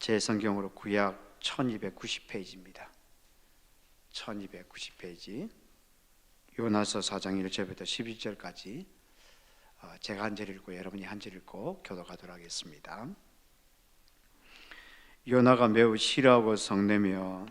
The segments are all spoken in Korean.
제 성경으로 구약 1290페이지입니다. 1290페이지. 요나서 4장 1절부터 11절까지 제가 한 절 읽고 여러분이 한 절 읽고 교독하도록 하겠습니다. 요나가 매우 싫어하고 성내며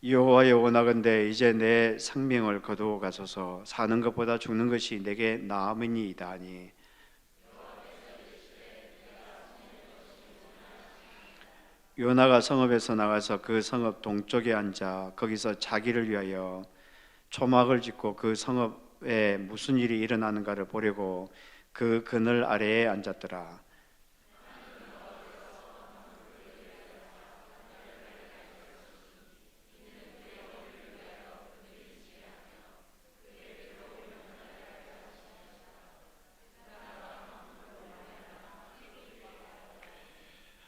여호와여, 원하건대 이제 내 생명을 거두어 가소서. 사는 것보다 죽는 것이 내게 나음이니이다 하니, 요나가 성읍에서 나가서 그 성읍 동쪽에 앉아 거기서 자기를 위하여 초막을 짓고 그 성읍에 무슨 일이 일어나는가를 보려고 그 그늘 아래에 앉았더라.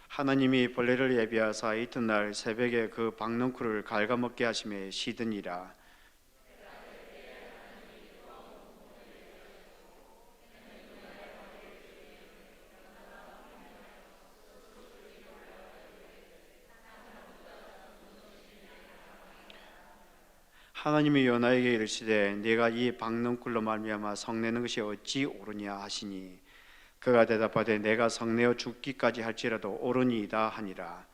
하나님이 벌레를 예비하사 이튿날 새벽에 그 박넝쿨을 갉아먹게 하심에 시드니라. 하나님이 요나에게 이르시되 네가 이 박넝쿨로 말미암아 성내는 것이 어찌 옳으냐 하시니, 그가 대답하되 내가 성내어 죽기까지 할지라도 옳으니이다 하니라.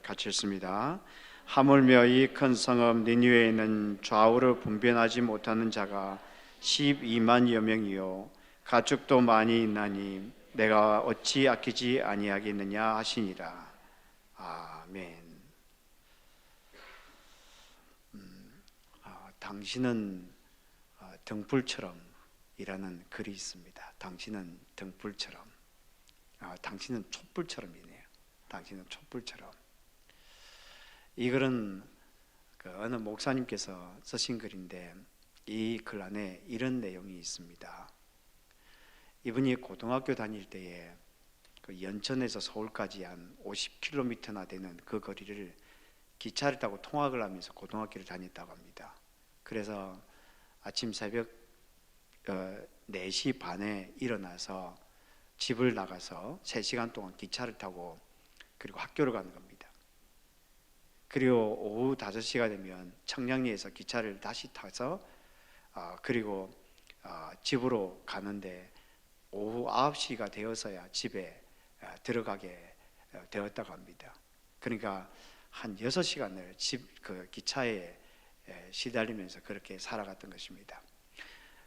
같이 읽습니다. 하물며 이 큰 성읍 니느웨에 있는 좌우를 분별하지 못하는 자가 12만여 명이요 가축도 많이 있나니 내가 어찌 아끼지 아니하겠느냐 하시니라. 아멘. 당신은 등불처럼 이라는 글이 있습니다. 당신은 등불처럼, 당신은 촛불처럼이네요. 당신은 촛불처럼. 이 글은 어느 목사님께서 쓰신 글인데, 이 글 안에 이런 내용이 있습니다. 이분이 고등학교 다닐 때에 그 연천에서 서울까지 한 50km나 되는 그 거리를 기차를 타고 통학을 하면서 고등학교를 다녔다고 합니다. 그래서 아침 새벽 4시 반에 일어나서 집을 나가서 3시간 동안 기차를 타고 그리고 학교를 가는 겁니다. 그리고 오후 5시가 되면 청량리에서 기차를 다시 타서 그리고 집으로 가는데 오후 9시가 되어서야 집에 들어가게 되었다고 합니다. 그러니까 한 6시간을 그 기차에 시달리면서 그렇게 살아갔던 것입니다.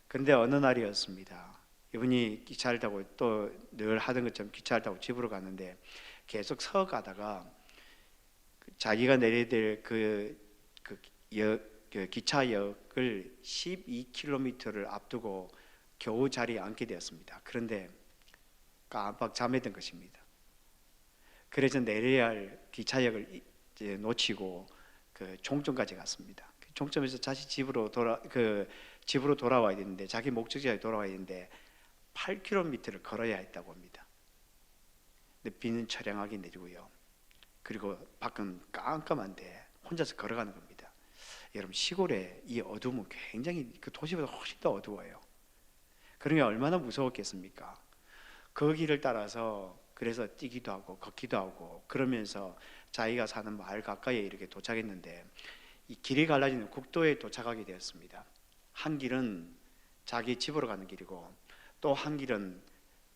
그런데 어느 날이었습니다. 이분이 기차를 타고 또 늘 하던 것처럼 기차를 타고 집으로 갔는데 계속 서가다가 자기가 내려야 될 그 기차역을 12km를 앞두고 겨우 자리에 앉게 되었습니다. 그런데 깜빡 잠에 든 것입니다. 그래서 내려야 할 기차역을 놓치고 그 종점까지 갔습니다. 종점에서 다시 집으로 돌아와야 되는데, 자기 목적지에 돌아와야 되는데 8km를 걸어야 했다고 합니다. 근데 비는 처량하게 내리고요. 그리고 밖은 깜깜한데 혼자서 걸어가는 겁니다. 여러분, 시골에 이 어두움은 굉장히 그 도시보다 훨씬 더 어두워요. 그러니 얼마나 무서웠겠습니까? 그 길을 따라서 그래서 뛰기도 하고 걷기도 하고 그러면서 자기가 사는 마을 가까이에 이렇게 도착했는데, 이 길이 갈라지는 국도에 도착하게 되었습니다. 한 길은 자기 집으로 가는 길이고 또 한 길은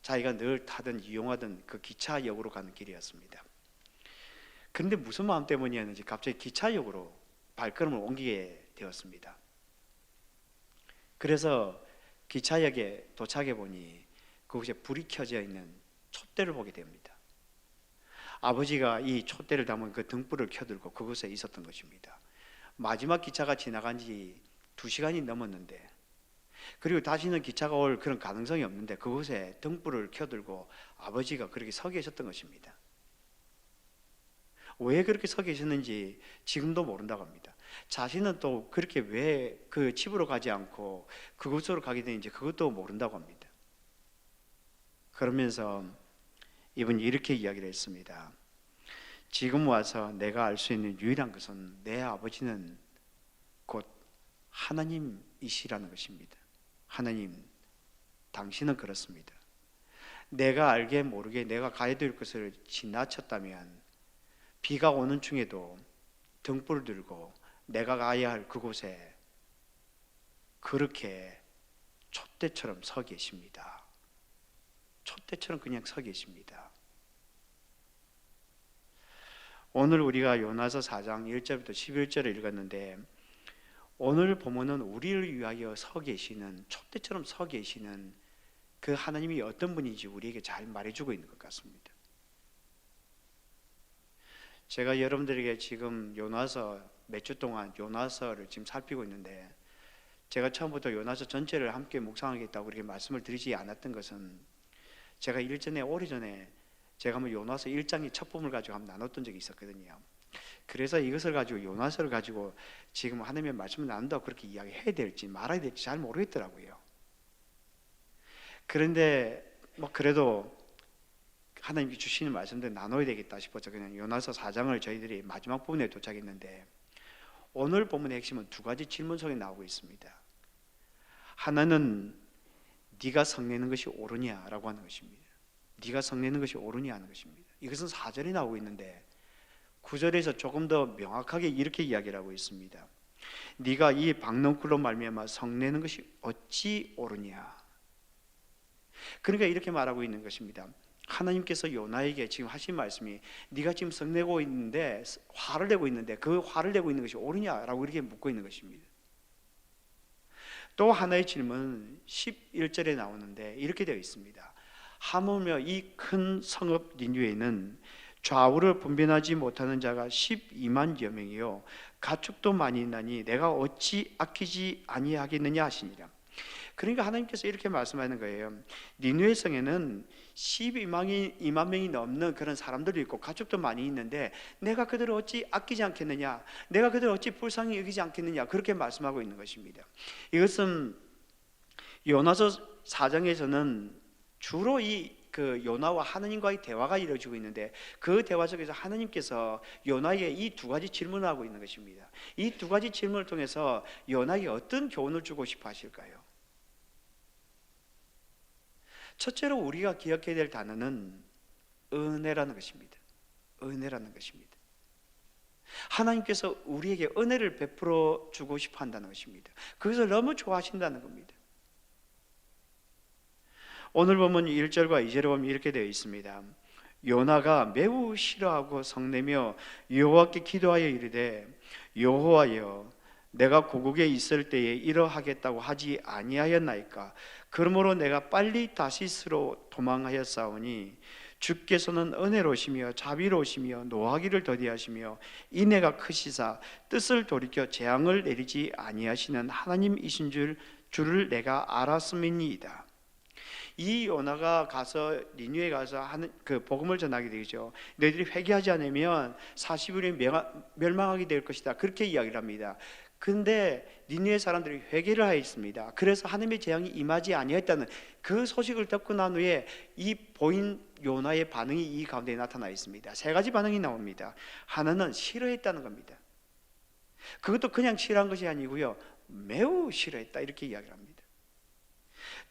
자기가 늘 타던 이용하던 그 기차역으로 가는 길이었습니다. 그런데 무슨 마음 때문이었는지 갑자기 기차역으로 발걸음을 옮기게 되었습니다. 그래서 기차역에 도착해 보니 그곳에 불이 켜져 있는 촛대를 보게 됩니다. 아버지가 이 촛대를 담은 그 등불을 켜들고 그곳에 있었던 것입니다. 마지막 기차가 지나간 지 2시간이 넘었는데 그리고 다시는 기차가 올 그런 가능성이 없는데 그곳에 등불을 켜들고 아버지가 그렇게 서 계셨던 것입니다. 왜 그렇게 서 계셨는지 지금도 모른다고 합니다. 자신은 또 그렇게 왜 그 집으로 가지 않고 그곳으로 가게 되는지 그것도 모른다고 합니다. 그러면서 이분이 이렇게 이야기를 했습니다. 지금 와서 내가 알 수 있는 유일한 것은 내 아버지는 곧 하나님이시라는 것입니다. 하나님, 당신은 그렇습니다. 내가 알게 모르게 내가 가야 될 것을 지나쳤다면 비가 오는 중에도 등불을 들고 내가 가야 할 그곳에 그렇게 촛대처럼 서 계십니다. 촛대처럼 그냥 서 계십니다. 오늘 우리가 요나서 4장 1절부터 11절을 읽었는데 오늘 본문은 우리를 위하여 서 계시는 촛대처럼 서 계시는 그 하나님이 어떤 분인지 우리에게 잘 말해주고 있는 것 같습니다. 제가 여러분들에게 지금 요나서 몇 주 동안 요나서를 지금 살피고 있는데 제가 처음부터 요나서 전체를 함께 묵상하겠다고 그렇게 말씀을 드리지 않았던 것은 제가 오래전에 제가 한번 요나서 1장의 첫 부분을 가지고 한번 나눴던 적이 있었거든요. 그래서 이것을 가지고 요나서를 가지고 지금 하나님의 말씀을 나눈다고 그렇게 이야기해야 될지 말아야 될지 잘 모르겠더라고요. 그런데 그래도 하나님께 주시는 말씀들 나눠야 되겠다 싶어서 그냥 요나서 4장을 저희들이 마지막 부분에 도착했는데 오늘 본문의 핵심은 두 가지 질문 속에 나오고 있습니다. 하나는 네가 성내는 것이 옳으냐라고 하는 것입니다. 네가 성내는 것이 옳으냐 하는 것입니다. 이것은 4절에 나오고 있는데 9절에서 조금 더 명확하게 이렇게 이야기를 하고 있습니다. 네가 이 박넝쿨로 말미암아 성내는 것이 어찌 옳으냐. 그러니까 이렇게 말하고 있는 것입니다. 하나님께서 요나에게 지금 하신 말씀이 네가 지금 성내고 있는데 화를 내고 있는데 그 화를 내고 있는 것이 옳으냐라고 이렇게 묻고 있는 것입니다. 또 하나의 질문은 11절에 나오는데 이렇게 되어 있습니다. 하물며 이 큰 성읍 니느웨는 좌우를 분별하지 못하는 자가 12만여 명이요 가축도 많이 있나니 내가 어찌 아끼지 아니하겠느냐 하시니라. 그러니까 하나님께서 이렇게 말씀하는 거예요. 니느웨 성에는 12만 명이 넘는 그런 사람들도 있고 가축도 많이 있는데 내가 그들을 어찌 아끼지 않겠느냐, 내가 그들을 어찌 불쌍히 여기지 않겠느냐, 그렇게 말씀하고 있는 것입니다. 이것은 요나서 4장에서는 주로 그 요나와 하나님과의 대화가 이루어지고 있는데 그 대화 속에서 하나님께서 요나에게 이 두 가지 질문을 하고 있는 것입니다. 이 두 가지 질문을 통해서 요나에게 어떤 교훈을 주고 싶어 하실까요? 첫째로 우리가 기억해야 될 단어는 은혜라는 것입니다. 은혜라는 것입니다. 하나님께서 우리에게 은혜를 베풀어 주고 싶어 한다는 것입니다. 그것을 너무 좋아하신다는 겁니다. 오늘 보면 1절과 2절에 보면 이렇게 되어 있습니다. 요나가 매우 싫어하고 성내며 여호와께 기도하여 이르되 여호와여 내가 고국에 있을 때에 이러하겠다고 하지 아니하였나이까. 그러므로 내가 빨리 다시스로 도망하였사오니 주께서는 은혜로우시며 자비로우시며 노하기를 더디하시며 인애가 크시사 뜻을 돌이켜 재앙을 내리지 아니하시는 하나님이신 줄을 내가 알았음이니이다. 이 요나가 가서 니느웨에 가서 하는 그 복음을 전하게 되죠. 너희들이 회개하지 않으면 40일에 멸망하게 될 것이다. 그렇게 이야기를 합니다. 근데 니느웨 사람들이 회개를 하였습니다. 그래서 하나님의 재앙이 임하지 아니했다는 그 소식을 듣고 난 후에 이 보인 요나의 반응이 이 가운데 나타나 있습니다. 세 가지 반응이 나옵니다. 하나는 싫어했다는 겁니다. 그것도 그냥 싫어한 것이 아니고요, 매우 싫어했다 이렇게 이야기를 합니다.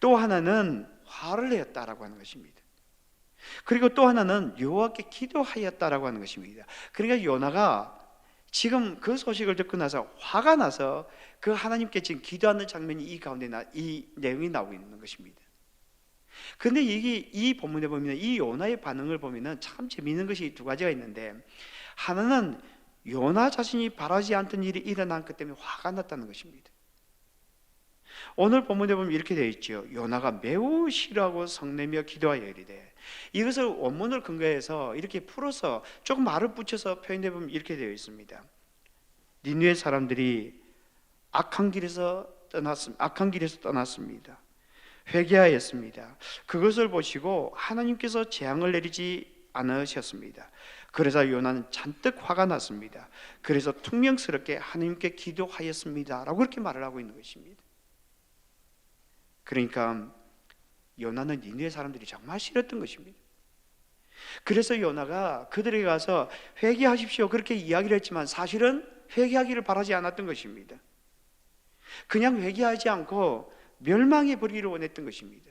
또 하나는 화를 내었다라고 하는 것입니다. 그리고 또 하나는 여호와께 기도하였다라고 하는 것입니다. 그러니까 요나가 지금 그 소식을 듣고 나서 화가 나서 그 하나님께 지금 기도하는 장면이 이 가운데 이 내용이 나오고 있는 것입니다. 그런데 이 본문에 보면 이 요나의 반응을 보면 참 재미있는 것이 두 가지가 있는데 하나는 요나 자신이 바라지 않던 일이 일어난 것 때문에 화가 났다는 것입니다. 오늘 본문에 보면 이렇게 되어 있죠. 요나가 매우 싫어하고 성내며 기도하여 이르되, 이것을 원문을 근거해서 이렇게 풀어서 조금 말을 붙여서 표현해 보면 이렇게 되어 있습니다. 니느웨 사람들이 악한 길에서 떠났습니다. 악한 길에서 떠났습니다. 회개하였습니다. 그것을 보시고 하나님께서 재앙을 내리지 않으셨습니다. 그래서 요나는 잔뜩 화가 났습니다. 그래서 퉁명스럽게 하나님께 기도하였습니다 라고 그렇게 말을 하고 있는 것입니다. 그러니까 요나는 니느웨 사람들이 정말 싫었던 것입니다. 그래서 요나가 그들에게 가서 회개하십시오 그렇게 이야기를 했지만 사실은 회개하기를 바라지 않았던 것입니다. 그냥 회개하지 않고 멸망해 버리기를 원했던 것입니다.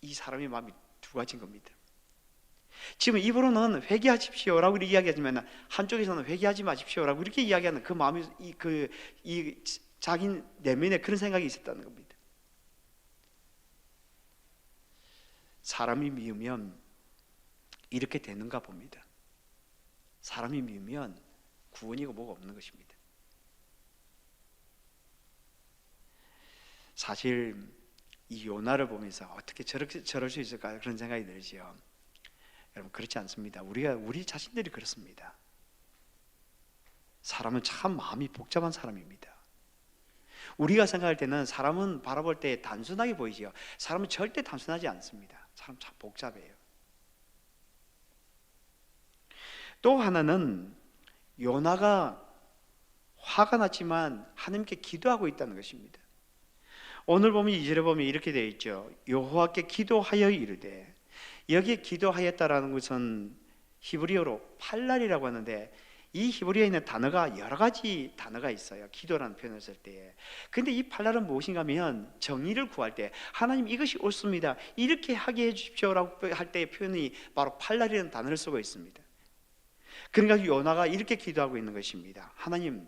이 사람의 마음이 두 가지인 겁니다. 지금 입으로는 회개하십시오라고 이야기하지만 한쪽에서는 회개하지 마십시오라고 이렇게 이야기하는 그 마음이 자기 내면에 그런 생각이 있었다는 겁니다. 사람이 미우면 이렇게 되는가 봅니다. 사람이 미우면 구원이고 뭐가 없는 것입니다. 사실 이 요나를 보면서 어떻게 저럴 수 있을까 그런 생각이 들지요. 여러분 그렇지 않습니다. 우리 자신들이 그렇습니다. 사람은 참 마음이 복잡한 사람입니다. 우리가 생각할 때는 사람은 바라볼 때 단순하게 보이지요. 사람은 절대 단순하지 않습니다. 사람 참 복잡해요. 또 하나는 요나가 화가 났지만 하나님께 기도하고 있다는 것입니다. 오늘 보면 2절에 보면 이렇게 되어 있죠. 여호와께 기도하여 이르되, 여기에 기도하였다라는 것은 히브리어로 팔랄이라고 하는데 이 히브리어에 있는 단어가 여러 가지 단어가 있어요. 기도라는 표현을 쓸 때. 근데 이 팔랄은 무엇인가 하면 정의를 구할 때 하나님 이것이 옳습니다 이렇게 하게 해주십시오라고 할 때의 표현이 바로 팔랄이라는 단어를 쓰고 있습니다. 그러니까 요나가 이렇게 기도하고 있는 것입니다. 하나님,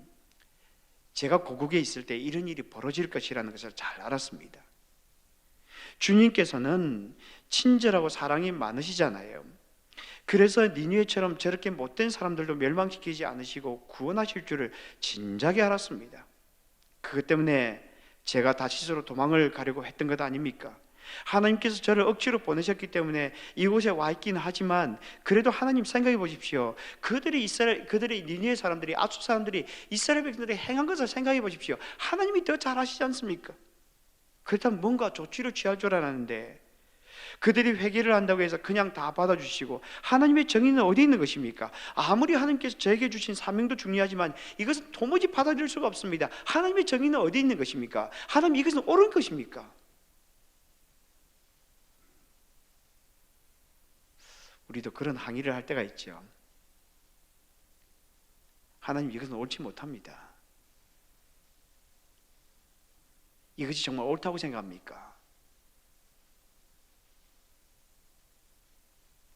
제가 고국에 있을 때 이런 일이 벌어질 것이라는 것을 잘 알았습니다. 주님께서는 친절하고 사랑이 많으시잖아요. 그래서 니느웨처럼 저렇게 못된 사람들도 멸망시키지 않으시고 구원하실 줄을 진작에 알았습니다. 그것 때문에 제가 다시스로 도망을 가려고 했던 것 아닙니까? 하나님께서 저를 억지로 보내셨기 때문에 이곳에 와 있긴 하지만 그래도 하나님 생각해 보십시오. 그들의 니느웨 사람들이, 아수 사람들이 이스라엘 백성들이 행한 것을 생각해 보십시오. 하나님이 더 잘 아시지 않습니까? 그렇다면 뭔가 조치를 취할 줄 알았는데 그들이 회개를 한다고 해서 그냥 다 받아주시고 하나님의 정의는 어디 있는 것입니까? 아무리 하나님께서 저에게 주신 사명도 중요하지만 이것은 도무지 받아들일 수가 없습니다. 하나님의 정의는 어디 있는 것입니까? 하나님 이것은 옳은 것입니까? 우리도 그런 항의를 할 때가 있죠. 하나님 이것은 옳지 못합니다. 이것이 정말 옳다고 생각합니까?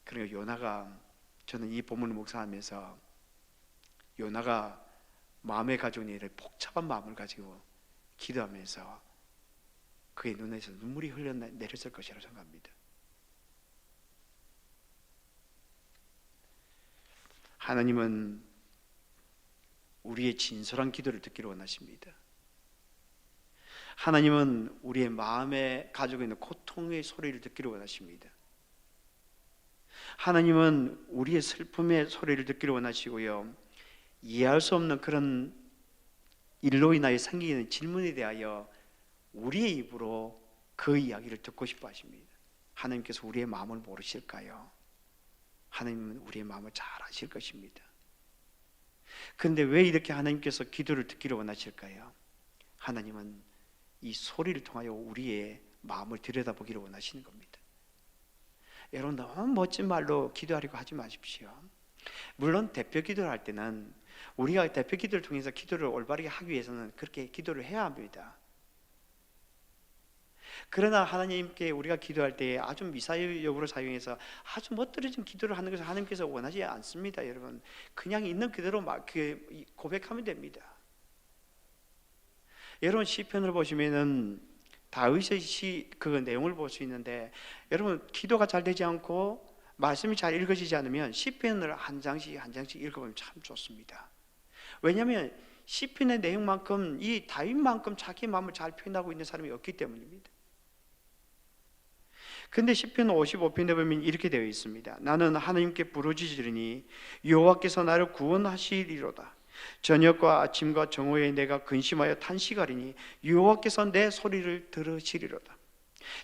그리고 요나가, 저는 이 본문을 묵상하면서 요나가 마음에 가지고 있는 복잡한 마음을 가지고 기도하면서 그의 눈에서 눈물이 흘러내렸을 것이라고 생각합니다. 하나님은 우리의 진솔한 기도를 듣기를 원하십니다. 하나님은 우리의 마음에 가지고 있는 고통의 소리를 듣기를 원하십니다. 하나님은 우리의 슬픔의 소리를 듣기를 원하시고요, 이해할 수 없는 그런 일로 인하여 생기는 질문에 대하여 우리의 입으로 그 이야기를 듣고 싶어 하십니다. 하나님께서 우리의 마음을 모르실까요? 하나님은 우리의 마음을 잘 아실 것입니다. 그런데 왜 이렇게 하나님께서 기도를 듣기를 원하실까요? 하나님은 이 소리를 통하여 우리의 마음을 들여다보기를 원하시는 겁니다. 여러분, 너무 멋진 말로 기도하려고 하지 마십시오. 물론 대표 기도를 할 때는 우리가 대표 기도를 통해서 기도를 올바르게 하기 위해서는 그렇게 기도를 해야 합니다. 그러나 하나님께 우리가 기도할 때 아주 미사역으로 사용해서 아주 멋들어진 기도를 하는 것을 하나님께서 원하지 않습니다. 여러분, 그냥 있는 그대로 고백하면 됩니다. 여러분, 시편을 보시면은 다윗의 그 내용을 볼 수 있는데, 여러분 기도가 잘 되지 않고 말씀이 잘 읽어지지 않으면 시편을 한 장씩 읽어보면 참 좋습니다. 왜냐하면 시편의 내용만큼 이 다윗만큼 자기 마음을 잘 표현하고 있는 사람이 없기 때문입니다. 근데 시편 55편에 보면 이렇게 되어 있습니다. 나는 하나님께 부르짖으리니 여호와께서 나를 구원하시리로다. 저녁과 아침과 정오에 내가 근심하여 탄식하리니 여호와께서 내 소리를 들으시리로다.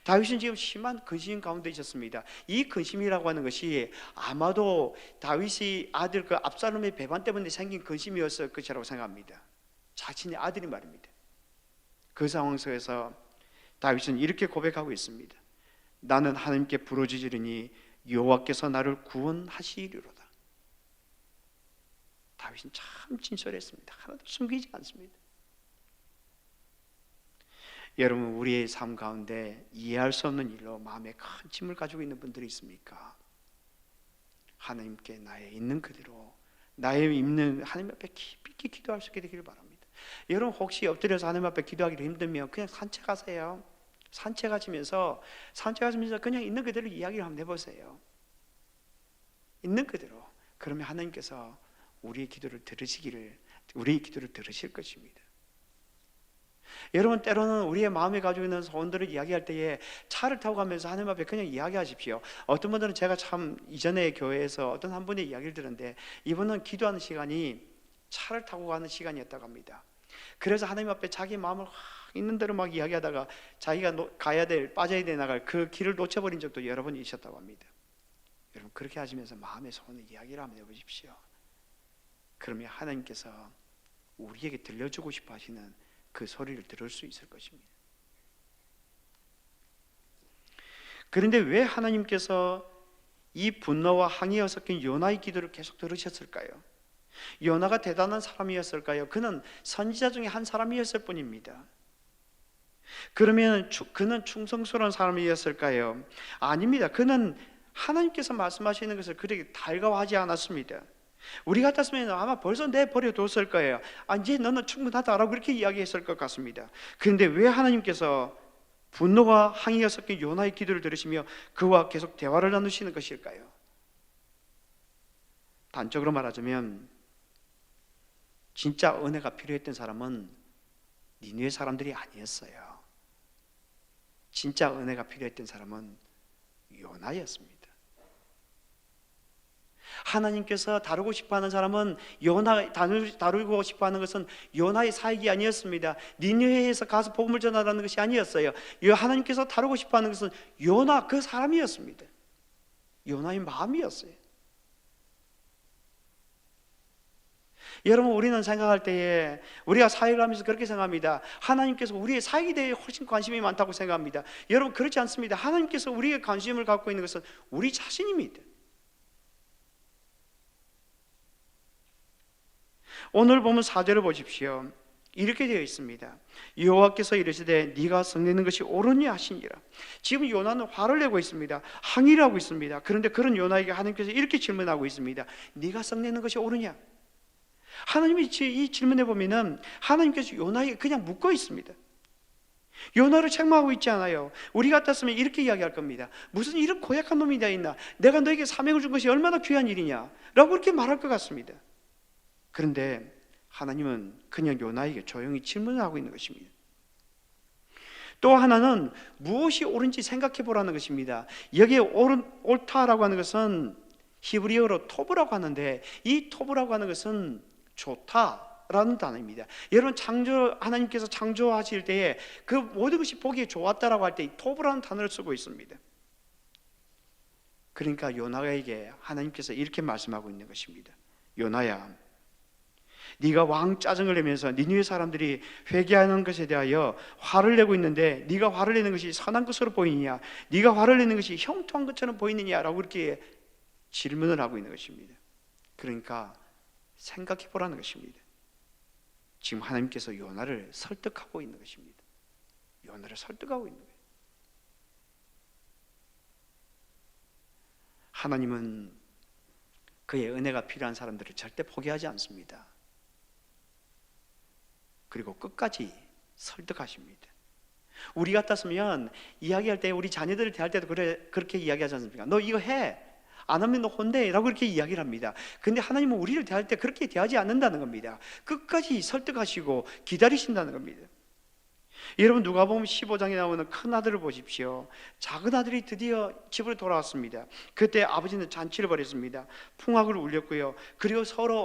다윗은 지금 심한 근심 가운데 있었습니다. 이 근심이라고 하는 것이 아마도 다윗의 아들 그 압살롬의 배반 때문에 생긴 근심이었을 것이라고 생각합니다. 자신의 아들이 말입니다. 그 상황 속에서 다윗은 이렇게 고백하고 있습니다. 나는 하나님께 부르짖으리니 여호와께서 나를 구원하시리로다. 다윗은 참 진솔했습니다. 하나도 숨기지 않습니다. 여러분, 우리의 삶 가운데 이해할 수 없는 일로 마음에 큰 짐을 가지고 있는 분들이 있습니까? 하나님께 나의 있는 그대로, 나의 있는 하나님 앞에 깊이 기도할 수 있게 되기를 바랍니다. 여러분, 혹시 엎드려서 하나님 앞에 기도하기를 힘들면 그냥 산책하세요. 산책하시면서 그냥 있는 그대로 이야기를 한번 해보세요. 있는 그대로. 그러면 하나님께서 우리의 기도를 들으실 것입니다. 여러분, 때로는 우리의 마음에 가지고 있는 소원들을 이야기할 때에 차를 타고 가면서 하나님 앞에 그냥 이야기하십시오. 어떤 분들은 제가 참 이전에 교회에서 어떤 한 분의 이야기를 들었는데, 이분은 기도하는 시간이 차를 타고 가는 시간이었다고 합니다. 그래서 하나님 앞에 자기 마음을 있는 대로 막 이야기하다가 자기가 빠져야 돼 나갈 그 길을 놓쳐버린 적도 여러 번 있었다고 합니다. 여러분, 그렇게 하시면서 마음의 소원을 이야기를 한번 해보십시오. 그러면 하나님께서 우리에게 들려주고 싶어 하시는 그 소리를 들을 수 있을 것입니다. 그런데 왜 하나님께서 이 분노와 항의가 섞인 요나의 기도를 계속 들으셨을까요? 요나가 대단한 사람이었을까요? 그는 선지자 중에 한 사람이었을 뿐입니다. 그러면 그는 충성스러운 사람이었을까요? 아닙니다. 그는 하나님께서 말씀하시는 것을 그렇게 달가워하지 않았습니다. 우리 같았으면 아마 벌써 내버려뒀을 거예요. 이제 너는 충분하다라고 그렇게 이야기했을 것 같습니다. 그런데 왜 하나님께서 분노와 항의가 섞인 요나의 기도를 들으시며 그와 계속 대화를 나누시는 것일까요? 단적으로 말하자면 진짜 은혜가 필요했던 사람은 니느웨 사람들이 아니었어요. 진짜 은혜가 필요했던 사람은 요나였습니다. 하나님께서 다루고 싶어하는 사람은 다루고 싶어하는 것은 요나의 사역이 아니었습니다. 니느웨에서 가서 복음을 전하라는 것이 아니었어요. 하나님께서 다루고 싶어하는 것은 요나 그 사람이었습니다. 요나의 마음이었어요. 여러분, 우리는 생각할 때에 우리가 사역을 하면서 그렇게 생각합니다. 하나님께서 우리의 사역에 대해 훨씬 관심이 많다고 생각합니다. 여러분, 그렇지 않습니다. 하나님께서 우리의 관심을 갖고 있는 것은 우리 자신입니다. 오늘 보면 4절을 보십시오. 이렇게 되어 있습니다. 여호와께서 이르시되 네가 성내는 것이 옳으냐 하시니라. 지금 요나는 화를 내고 있습니다. 항의를 하고 있습니다. 그런데 그런 요나에게 하나님께서 이렇게 질문하고 있습니다. 네가 성내는 것이 옳으냐? 하나님이 이 질문에 보면은 하나님께서 요나에게 그냥 묻고 있습니다. 요나를 책망하고 있지 않아요. 우리 같았으면 이렇게 이야기할 겁니다. 무슨 이런 고약한 놈이 다 있나? 내가 너에게 사명을 준 것이 얼마나 귀한 일이냐? 라고 그렇게 말할 것 같습니다. 그런데 하나님은 그냥 요나에게 조용히 질문을 하고 있는 것입니다. 또 하나는 무엇이 옳은지 생각해 보라는 것입니다. 여기에 옳다라고 하는 것은 히브리어로 토브라고 하는데, 이 토브라고 하는 것은 좋다라는 단어입니다. 여러분, 하나님께서 창조하실 때에 그 모든 것이 보기에 좋았다라고 할 때 이 토브라는 단어를 쓰고 있습니다. 그러니까 요나에게 하나님께서 이렇게 말씀하고 있는 것입니다. 요나야, 네가 왕 짜증을 내면서 니느웨 사람들이 회개하는 것에 대하여 화를 내고 있는데 네가 화를 내는 것이 선한 것으로 보이느냐? 네가 화를 내는 것이 형통한 것처럼 보이느냐라고 이렇게 질문을 하고 있는 것입니다. 그러니까 생각해 보라는 것입니다. 지금 하나님께서 요나를 설득하고 있는 것입니다. 요나를 설득하고 있는 거예요. 하나님은 그의 은혜가 필요한 사람들을 절대 포기하지 않습니다. 그리고 끝까지 설득하십니다. 우리 같았으면 이야기할 때, 우리 자녀들을 대할 때도 그렇게 이야기하지 않습니까? 너 이거 해, 안 하면 너 혼내 라고 이렇게 이야기를 합니다. 근데 하나님은 우리를 대할 때 그렇게 대하지 않는다는 겁니다. 끝까지 설득하시고 기다리신다는 겁니다. 여러분 누가복음 15장에 나오는 큰 아들을 보십시오. 작은 아들이 드디어 집으로 돌아왔습니다. 그때 아버지는 잔치를 벌였습니다. 풍악을 울렸고요. 그리고 서로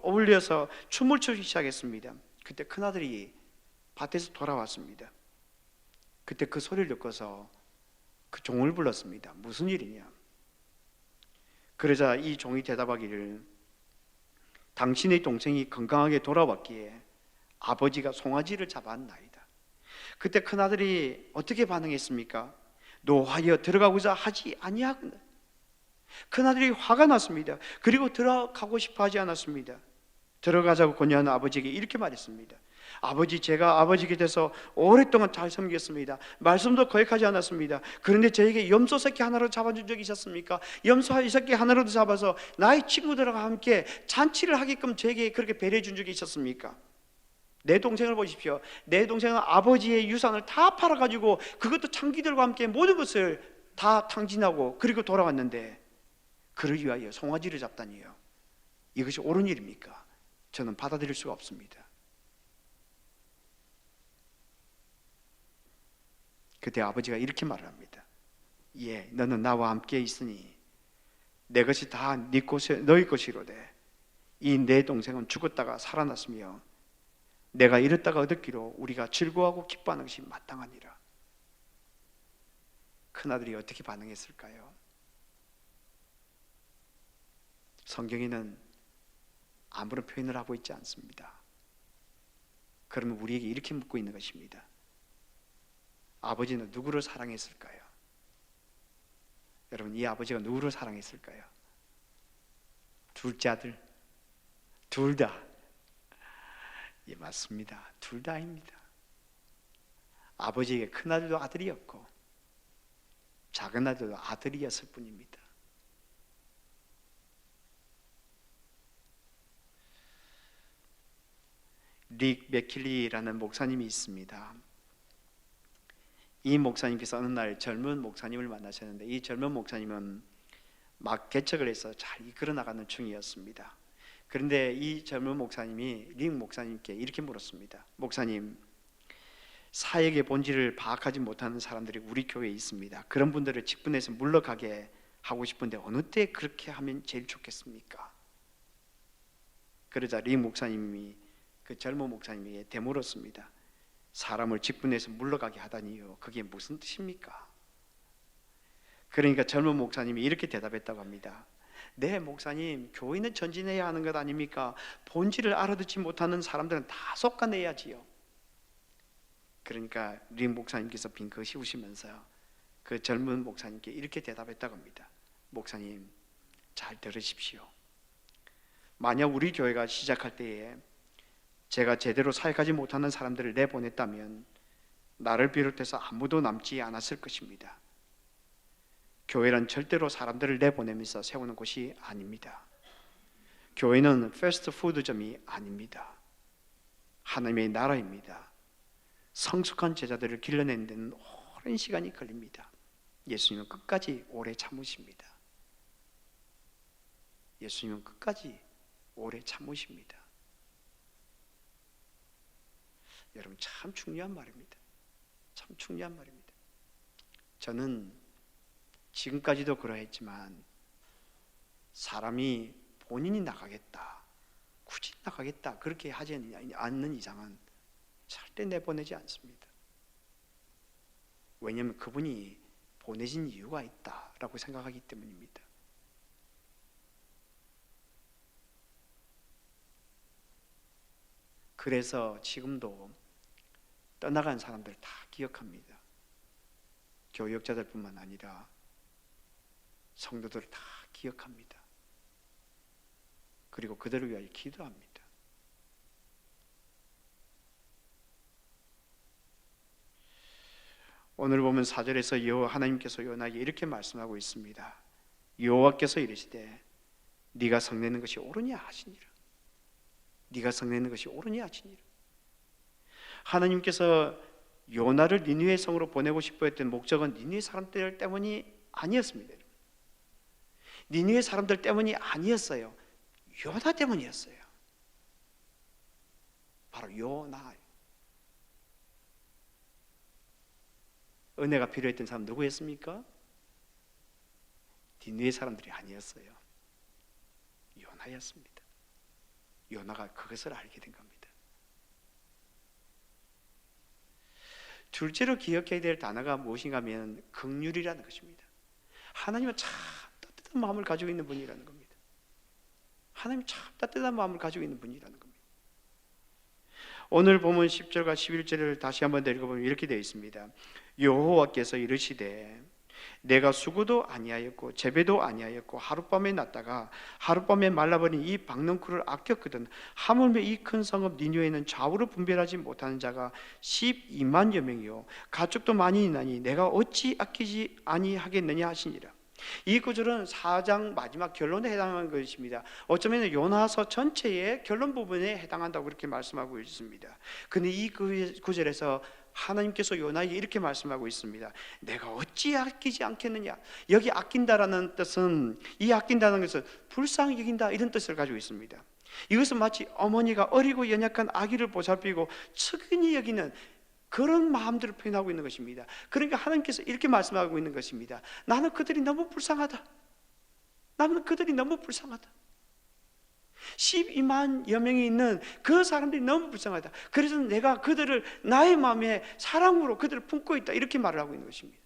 어울려서 춤을 추기 시작했습니다. 그때 큰 아들이 밭에서 돌아왔습니다. 그때 그 소리를 듣고서 그 종을 불렀습니다. 무슨 일이냐? 그러자 이 종이 대답하기를, 당신의 동생이 건강하게 돌아왔기에 아버지가 송아지를 잡았나이다. 그때 큰아들이 어떻게 반응했습니까? 노하여 들어가고자 하지 아니하거늘. 큰아들이 화가 났습니다. 그리고 들어가고 싶어 하지 않았습니다. 들어가자고 권유하는 아버지에게 이렇게 말했습니다. 아버지, 제가 아버지께 돼서 오랫동안 잘 섬겼습니다. 말씀도 거역하지 않았습니다. 그런데 저에게 염소 새끼 하나로 잡아준 적이 있었습니까? 염소 새끼 하나로도 잡아서 나의 친구들과 함께 잔치를 하게끔 저에게 그렇게 배려해 준 적이 있었습니까? 내 동생을 보십시오. 내 동생은 아버지의 유산을 다 팔아가지고 그것도 창기들과 함께 모든 것을 다 탕진하고 그리고 돌아왔는데 그를 위하여 송아지를 잡다니요. 이것이 옳은 일입니까? 저는 받아들일 수가 없습니다. 그때 아버지가 이렇게 말을 합니다. 예, 너는 나와 함께 있으니 내 것이 다 너희 것이로되 이 내 동생은 죽었다가 살아났으며 내가 이랬다가 얻었기로 우리가 즐거워하고 기뻐하는 것이 마땅하니라. 큰아들이 어떻게 반응했을까요? 성경에는 아무런 표현을 하고 있지 않습니다. 그러면 우리에게 이렇게 묻고 있는 것입니다. 아버지는 누구를 사랑했을까요? 여러분, 이 아버지가 누구를 사랑했을까요? 둘째 아들, 둘 다. 예, 맞습니다. 둘 다입니다. 아버지에게 큰 아들도 아들이었고 작은 아들도 아들이었을 뿐입니다. 릭 맥킬리라는 목사님이 있습니다. 이 목사님께서 어느 날 젊은 목사님을 만나셨는데 이 젊은 목사님은 막 개척을 해서 잘 이끌어 나가는 중이었습니다. 그런데 이 젊은 목사님이 릭 목사님께 이렇게 물었습니다. 목사님, 사역의 본질을 파악하지 못하는 사람들이 우리 교회에 있습니다. 그런 분들을 직분에서 물러가게 하고 싶은데 어느 때 그렇게 하면 제일 좋겠습니까? 그러자 릭 목사님이 그 젊은 목사님에게 되물었습니다. 사람을 직분에서 물러가게 하다니요, 그게 무슨 뜻입니까? 그러니까 젊은 목사님이 이렇게 대답했다고 합니다. 네, 목사님, 교회는 전진해야 하는 것 아닙니까? 본질을 알아듣지 못하는 사람들은 다 솎아내야지요. 그러니까 리 목사님께서 빙긋이 웃으면서 그 젊은 목사님께 이렇게 대답했다고 합니다. 목사님, 잘 들으십시오. 만약 우리 교회가 시작할 때에 제가 제대로 사역하지 못하는 사람들을 내보냈다면 나를 비롯해서 아무도 남지 않았을 것입니다. 교회란 절대로 사람들을 내보내면서 세우는 곳이 아닙니다. 교회는 패스트푸드점이 아닙니다. 하나님의 나라입니다. 성숙한 제자들을 길러내는 데는 오랜 시간이 걸립니다. 예수님은 끝까지 오래 참으십니다. 예수님은 끝까지 오래 참으십니다. 여러분, 참 중요한 말입니다. 참 중요한 말입니다. 저는 지금까지도 그러했지만 사람이 본인이 나가겠다, 굳이 나가겠다 그렇게 하지 않는 이상은 절대 내보내지 않습니다. 왜냐하면 그분이 보내신 이유가 있다라고 생각하기 때문입니다. 그래서 지금도 떠나간 사람들 다 기억합니다. 교역자들뿐만 아니라 성도들을 다 기억합니다. 그리고 그들을 위하여 기도합니다. 오늘 보면 4절에서 하나님께서 요나에게 이렇게 말씀하고 있습니다. 여호와께서 이르시되 네가 성내는 것이 옳으냐 하시니라. 네가 성내는 것이 옳으냐 하시니라. 하나님께서 요나를 니느웨 성으로 보내고 싶어 했던 목적은 니느웨 사람들 때문이 아니었습니다. 니느웨 사람들 때문이 아니었어요. 요나 때문이었어요. 바로 요나. 은혜가 필요했던 사람 누구였습니까? 니느웨 사람들이 아니었어요. 요나였습니다. 요나가 그것을 알게 된 겁니다. 둘째로 기억해야 될 단어가 무엇인가 하면 긍휼이라는 것입니다. 하나님은 참 따뜻한 마음을 가지고 있는 분이라는 겁니다. 하나님은 참 따뜻한 마음을 가지고 있는 분이라는 겁니다. 오늘 보면 10절과 11절을 다시 한번 읽어보면 이렇게 되어 있습니다. 여호와께서 이르시되 내가 수고도 아니하였고 재배도 아니하였고 하룻밤에 났다가 하룻밤에 말라버린 이 박넝쿨을 아꼈거든 하물며 이 큰 성읍 니느웨는 좌우로 분별하지 못하는 자가 12만여 명이요 가축도 많이 있나니 내가 어찌 아끼지 아니하겠느냐 하시니라. 이 구절은 4장 마지막 결론에 해당하는 것입니다. 어쩌면 요나서 전체의 결론 부분에 해당한다고 그렇게 말씀하고 있습니다. 근데 이 구절에서 하나님께서 요나에게 이렇게 말씀하고 있습니다. 내가 어찌 아끼지 않겠느냐. 여기 아낀다라는 뜻은, 이 아낀다는 것은 불쌍히 여긴다 이런 뜻을 가지고 있습니다. 이것은 마치 어머니가 어리고 연약한 아기를 보살피고 측은히 여기는 그런 마음들을 표현하고 있는 것입니다. 그러니까 하나님께서 이렇게 말씀하고 있는 것입니다. 나는 그들이 너무 불쌍하다. 나는 그들이 너무 불쌍하다. 12만여 명이 있는 그 사람들이 너무 불쌍하다. 그래서 내가 그들을 나의 마음에 사랑으로 그들을 품고 있다. 이렇게 말을 하고 있는 것입니다.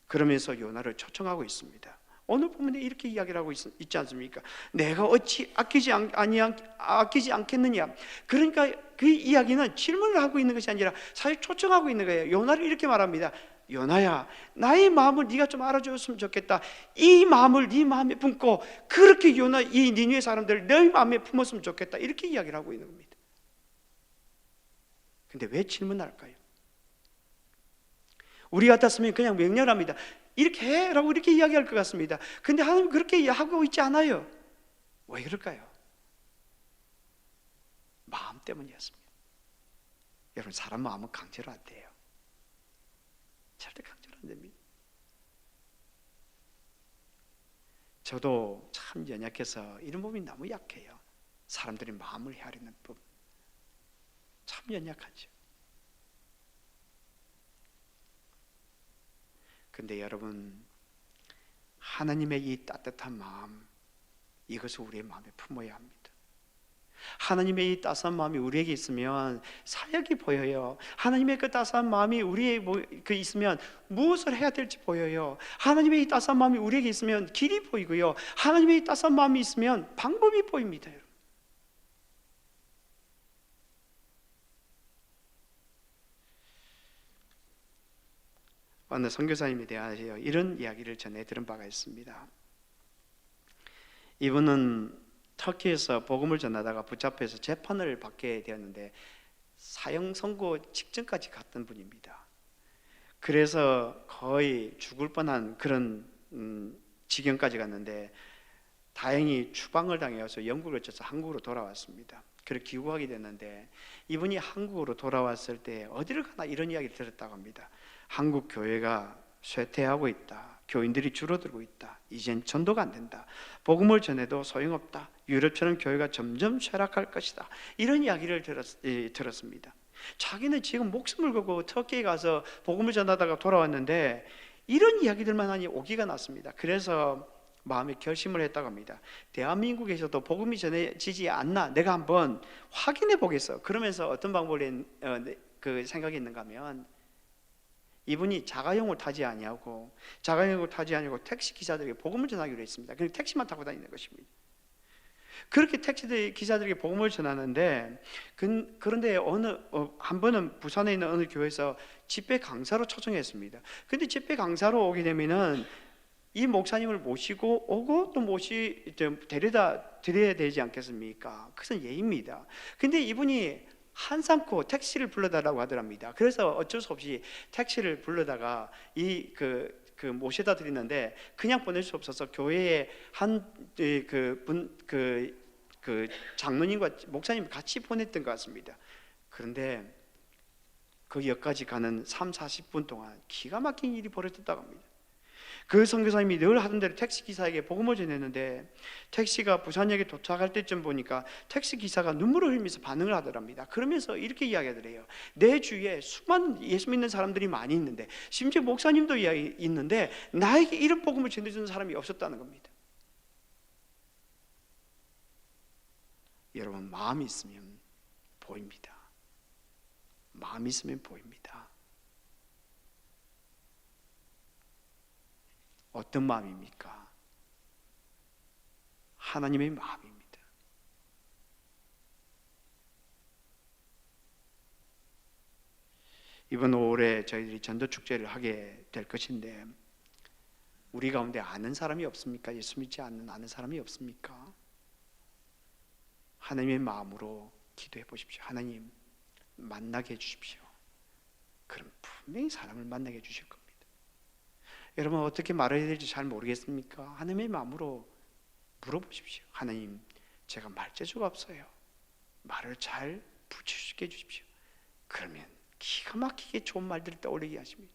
그러면서 요나를 초청하고 있습니다. 오늘 부분에 이렇게 이야기를 하고 있지 않습니까? 내가 어찌 아끼지 않겠느냐. 그러니까 그 이야기는 질문을 하고 있는 것이 아니라 사실 초청하고 있는 거예요. 요나를 이렇게 말합니다. 요나야, 나의 마음을 네가 좀 알아줬으면 좋겠다. 이 마음을 네 마음에 품고 그렇게 요나 이 니느웨 사람들을 내 마음에 품었으면 좋겠다. 이렇게 이야기를 하고 있는 겁니다. 근데 왜 질문할까요? 우리 같았으면 그냥 명령합니다. 이렇게 해라고 이렇게 이야기할 것 같습니다. 근데 하나님 그렇게 하고 있지 않아요. 왜 그럴까요? 마음 때문이었습니다. 여러분, 사람 마음은 강제로 안 돼요. 절대 강제로 안 됩니다. 저도 참 연약해서 이런 부분이 너무 약해요. 사람들이 마음을 헤아리는 법 참 연약하죠. 근데 여러분, 하나님의 이 따뜻한 마음, 이것을 우리의 마음에 품어야 합니다. 하나님의 이 따스한 마음이 우리에게 있으면 사역이 보여요. 하나님의 그 따스한 마음이 우리에게 있으면 무엇을 해야 될지 보여요. 하나님의 이 따스한 마음이 우리에게 있으면 길이 보이고요. 하나님의 이 따스한 마음이 있으면 방법이 보입니다. 여러분. 어느 선교사님에 대하여 이런 이야기를 전해 들은 바가 있습니다. 이분은 터키에서 복음을 전하다가 붙잡혀서 재판을 받게 되었는데 사형 선고 직전까지 갔던 분입니다. 그래서 거의 죽을 뻔한 그런 지경까지 갔는데 다행히 추방을 당해서 영국을 거쳐서 한국으로 돌아왔습니다. 그렇게 귀국하게 됐는데 이분이 한국으로 돌아왔을 때 어디를 가나 이런 이야기를 들었다고 합니다. 한국 교회가 쇠퇴하고 있다. 교인들이 줄어들고 있다. 이젠 전도가 안 된다. 복음을 전해도 소용없다. 유럽처럼 교회가 점점 쇠락할 것이다. 이런 이야기를 들었습니다. 자기는 지금 목숨을 걸고 터키에 가서 복음을 전하다가 돌아왔는데 이런 이야기들만 하니 오기가 났습니다. 그래서 마음에 결심을 했다고 합니다. 대한민국에서도 복음이 전해지지 않나 내가 한번 확인해 보겠어. 그러면서 어떤 방법을 생각이 있는가 하면 이분이 자가용을 타지 아니하고 택시 기사들에게 복음을 전하기로 했습니다. 그냥 택시만 타고 다니는 것입니다. 그렇게 택시 기사들에게 복음을 전하는데 그런데 한 번은 부산에 있는 어느 교회에서 집회 강사로 초청했습니다. 근데 집회 강사로 오게 되면은 이 목사님을 모시고 오고 또 데려다 드려야 되지 않겠습니까? 그것은 예입니다. 근데 이분이 한삼코 택시를 불러달라고 하더랍니다. 그래서 어쩔 수 없이 택시를 불러다가 모셔다 드리는데 그냥 보낼 수 없어서 교회에 장로님과 목사님 같이 보냈던 것 같습니다. 그런데 그 역까지 가는 30-40분 동안 기가 막힌 일이 벌어졌다고 합니다. 그 선교사님이 늘 하던 대로 택시기사에게 복음을 전했는데 택시가 부산역에 도착할 때쯤 보니까 택시기사가 눈물을 흘리면서 반응을 하더랍니다. 그러면서 이렇게 이야기하더래요. 내 주위에 수많은 예수 믿는 사람들이 많이 있는데, 심지어 목사님도 있는데 나에게 이런 복음을 전해주는 사람이 없었다는 겁니다. 여러분, 마음이 있으면 보입니다. 마음이 있으면 보입니다. 어떤 마음입니까? 하나님의 마음입니다. 이번 5월에 저희들이 전도축제를 하게 될 것인데, 우리 가운데 아는 사람이 없습니까? 예수 믿지 않는 아는 사람이 없습니까? 하나님의 마음으로 기도해 보십시오. 하나님, 만나게 해주십시오. 그럼 분명히 사람을 만나게 해주실 겁니다. 여러분, 어떻게 말해야 될지 잘 모르겠습니까? 하나님의 마음으로 물어보십시오. 하나님, 제가 말재주가 없어요. 말을 잘 붙일 수 있게 해주십시오. 그러면 기가 막히게 좋은 말들을 떠올리게 하십니다.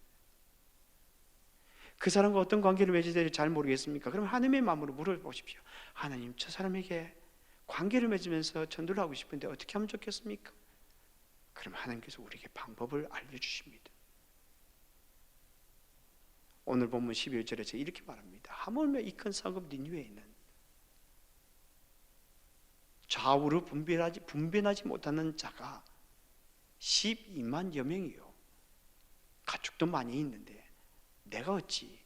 그 사람과 어떤 관계를 맺어야 될지 잘 모르겠습니까? 그러면 하나님의 마음으로 물어보십시오. 하나님, 저 사람에게 관계를 맺으면서 전도를 하고 싶은데 어떻게 하면 좋겠습니까? 그럼 하나님께서 우리에게 방법을 알려주십니다. 오늘 본문 11절에서 이렇게 말합니다. 하물며 이 큰 성읍 니느웨에는 좌우로 분변하지 못하는 자가 12만여 명이요. 가축도 많이 있는데 내가 어찌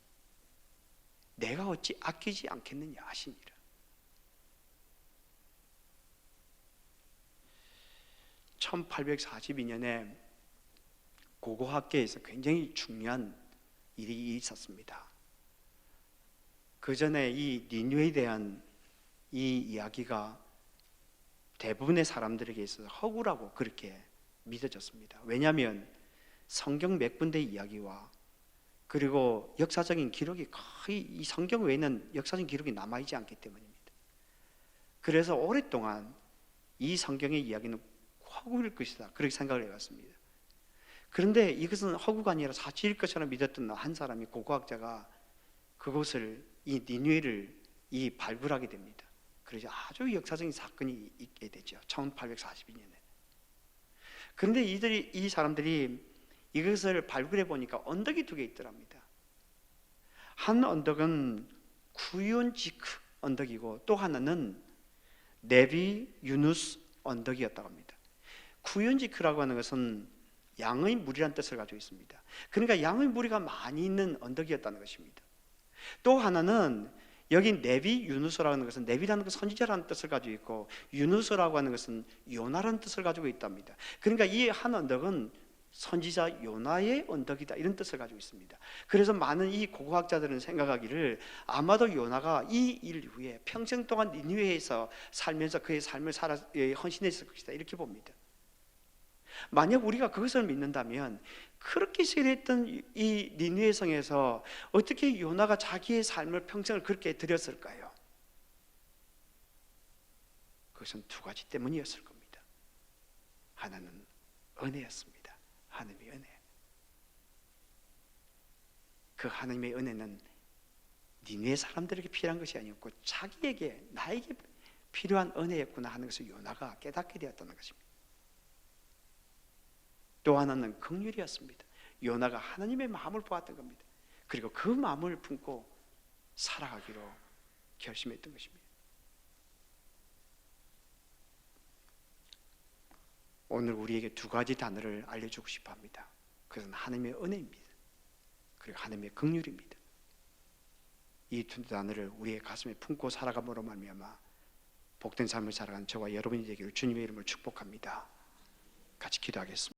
아끼지 않겠느냐 하시니라. (1842년에) 고고학계에서 굉장히 중요한 일이 있었습니다. 그 전에 이 니느웨에 대한 이 이야기가 대부분의 사람들에게 있어서 허구라고 그렇게 믿어졌습니다. 왜냐하면 성경 몇 군데 이야기와 그리고 역사적인 기록이 거의 이 성경 외에는 역사적인 기록이 남아있지 않기 때문입니다. 그래서 오랫동안 이 성경의 이야기는 허구일 것이다, 그렇게 생각을 해왔습니다. 그런데 이것은 허구가 아니라 사실일 것처럼 믿었던 한 사람이, 고고학자가 그곳을, 이 니느웨를 발굴하게 됩니다. 그래서 아주 역사적인 사건이 있게 되죠. 1842년에. 그런데 이 사람들이 이것을 발굴해 보니까 언덕이 두 개 있더랍니다. 한 언덕은 쿠윤지크 언덕이고 또 하나는 네비 유누스 언덕이었다고 합니다. 쿠윤지크라고 하는 것은 양의 무리란 뜻을 가지고 있습니다. 그러니까 양의 무리가 많이 있는 언덕이었다는 것입니다. 또 하나는 여기 네비 유누스라고 하는 것은, 네비라는 것은 선지자라는 뜻을 가지고 있고 유누스라고 하는 것은 요나라는 뜻을 가지고 있답니다. 그러니까 이 한 언덕은 선지자 요나의 언덕이다, 이런 뜻을 가지고 있습니다. 그래서 많은 이 고고학자들은 생각하기를 아마도 요나가 이 일 이후에 평생 동안 니느웨에서 살면서 그의 삶을 헌신했을 것이다, 이렇게 봅니다. 만약 우리가 그것을 믿는다면 그렇게 세례했던 이 니느웨 성에서 어떻게 요나가 자기의 삶을, 평생을 그렇게 드렸을까요? 그것은 두 가지 때문이었을 겁니다. 하나는 은혜였습니다. 하나님의 은혜. 그 하나님의 은혜는 니느웨 사람들에게 필요한 것이 아니었고 자기에게, 나에게 필요한 은혜였구나 하는 것을 요나가 깨닫게 되었다는 것입니다. 또 하나는 긍휼이었습니다. 요나가 하나님의 마음을 보았던 겁니다. 그리고 그 마음을 품고 살아가기로 결심했던 것입니다. 오늘 우리에게 두 가지 단어를 알려주고 싶어 합니다. 그것은 하나님의 은혜입니다. 그리고 하나님의 긍휼입니다. 이 두 단어를 우리의 가슴에 품고 살아감으로 말미암아 복된 삶을 살아가는 저와 여러분이 되기를 주님의 이름으로 축복합니다. 같이 기도하겠습니다.